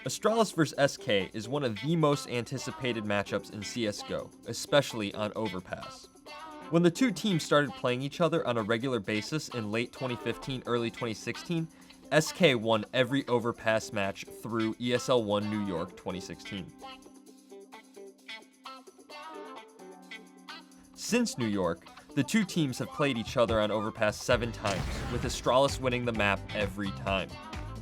Astralis vs SK is one of the most anticipated matchups in CSGO, especially on Overpass. When the two teams started playing each other on a regular basis in late 2015, early 2016, SK won every Overpass match through ESL 1 New York 2016. Since New York, the two teams have played each other on Overpass 7 times, with Astralis winning the map every time.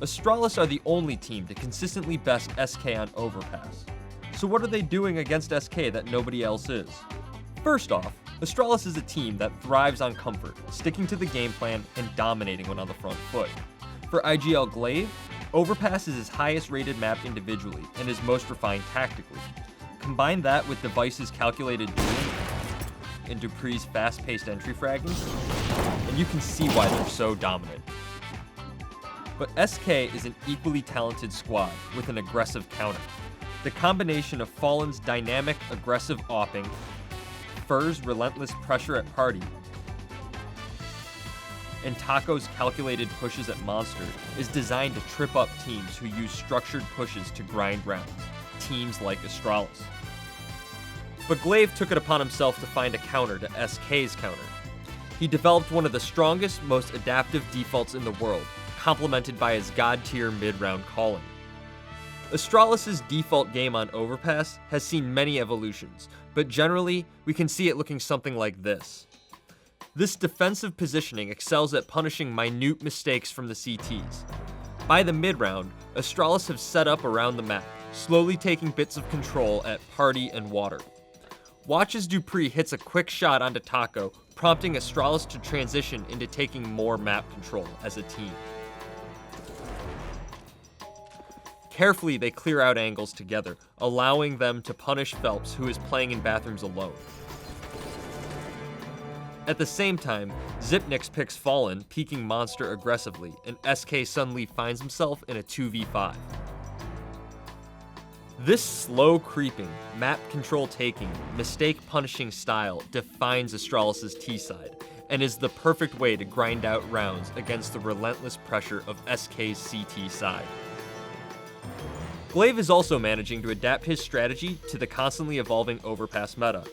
Astralis are the only team to consistently best SK on Overpass. So what are they doing against SK that nobody else is? First off, Astralis is a team that thrives on comfort, sticking to the game plan and dominating when on the front foot. For IGL Glaive, Overpass is his highest rated map individually and his most refined tactically. Combine that with Device's calculated dueling and dupree's fast-paced entry fragging, and you can see why they're so dominant. But SK is an equally talented squad with an aggressive counter. The combination of Fallen's dynamic, aggressive opping, Fur's relentless pressure at party, and Taco's calculated pushes at Monster is designed to trip up teams who use structured pushes to grind rounds, teams like Astralis. But Glaive took it upon himself to find a counter to SK's counter. He developed one of the strongest, most adaptive defaults in the world, complemented by his god-tier mid-round calling. Astralis' default game on Overpass has seen many evolutions, but generally, we can see it looking something like this. This defensive positioning excels at punishing minute mistakes from the CTs. By the mid-round, Astralis have set up around the map, slowly taking bits of control at party and water. Watch as dupree hits a quick shot onto Taco, prompting Astralis to transition into taking more map control as a team. Carefully, they clear out angles together, allowing them to punish Phelps, who is playing in bathrooms alone. At the same time, Zipnix picks Fallen, peeking Monster aggressively, and SK suddenly finds himself in a 2v5. This slow creeping, map control taking, mistake punishing style defines Astralis' T-side, and is the perfect way to grind out rounds against the relentless pressure of SK's CT side. Glaive is also managing to adapt his strategy to the constantly evolving Overpass meta.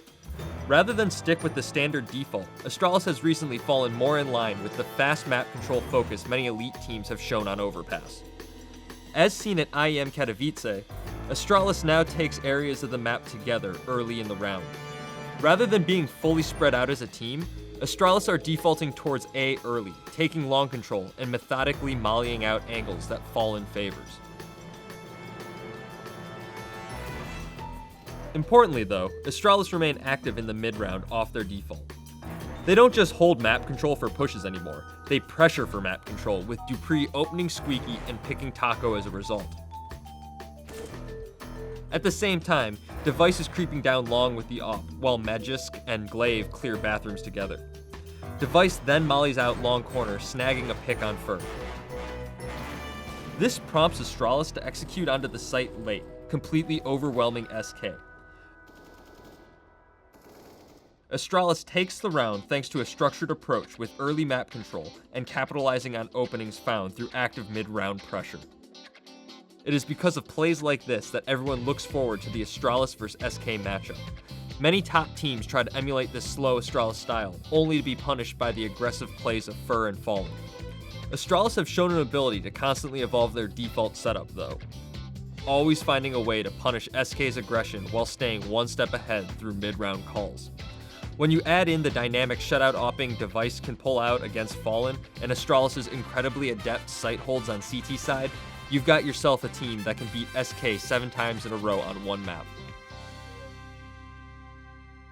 Rather than stick with the standard default, Astralis has recently fallen more in line with the fast map control focus many elite teams have shown on Overpass. As seen at IEM Katowice, Astralis now takes areas of the map together early in the round. Rather than being fully spread out as a team, Astralis are defaulting towards A early, taking long control and methodically mollying out angles that Fallen favors. Importantly though, Astralis remain active in the mid-round off their default. They don't just hold map control for pushes anymore, they pressure for map control, with dupree opening Squeaky and picking Taco as a result. At the same time, Device is creeping down long with the op, while Magisk and Glaive clear bathrooms together. Device then mollies out long corner, snagging a pick on Fur. This prompts Astralis to execute onto the site late, completely overwhelming SK. Astralis takes the round thanks to a structured approach with early map control and capitalizing on openings found through active mid-round pressure. It is because of plays like this that everyone looks forward to the Astralis vs SK matchup. Many top teams try to emulate this slow Astralis style, only to be punished by the aggressive plays of Fur and Fallen. Astralis have shown an ability to constantly evolve their default setup though, always finding a way to punish SK's aggression while staying one step ahead through mid-round calls. When you add in the dynamic shutout opping Device can pull out against Fallen and Astralis' incredibly adept sight holds on CT side, you've got yourself a team that can beat SK 7 times in a row on one map.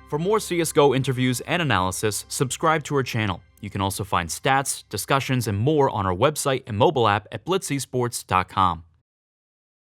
For more CSGO interviews and analysis, subscribe to our channel. You can also find stats, discussions, and more on our website and mobile app at blitzesports.com.